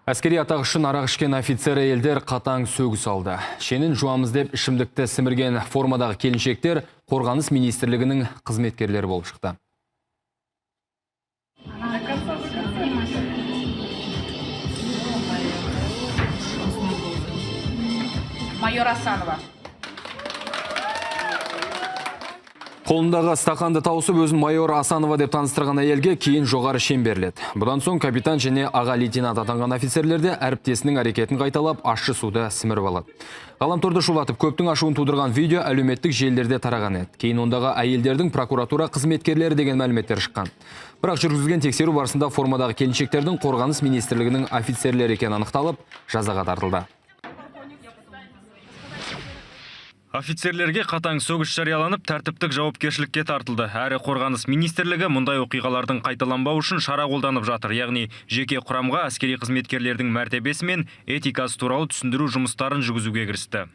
Әскери атақ үшін арақ ішкен офицер әйелдер қатаң сөгіс алды. Шенін жуамыз деп ішімдікті сімірген формадағы келіншектер Қорғаныс министрлігінің қызметкерлері болып шықты. Майор Асанова. Қолындағы стақанды тауысып өзін майор Асанова деп таныстырған әйелге кейін жоғары шен беріледі. Бұдан соң капитан және аға лейтенант атанған офицерлерде әріптесінің әрекетін қайталап, ащы суды сіміріп алады. Ғаламторды шулатып, көптің ашуын тудырған видео әлеуметтік желілерде тараған еді. Кейін ондағы әйелдердің прокуратура қызметкерлері деген мәліметтер шыққан. Бірақ жүргізілген тексеру барысында формадағы келіншектердің Қорғаныс министрлігінің офицерлері екені анықталып, жазаға тартылды. Офицерлерге қатаң сөгіс жарияланып, тәртіптік жауапкершілікке тартылды. Әрі Қорғаныс министрлігі мұндай оқиғалардың қайталанбауы үшін шара қолданып жатыр. Яғни жеке құрамға әскери қызметкерлердің мәртебесі мен этикасы туралы түсіндіру жұмыстарын жүргізуге кірісті.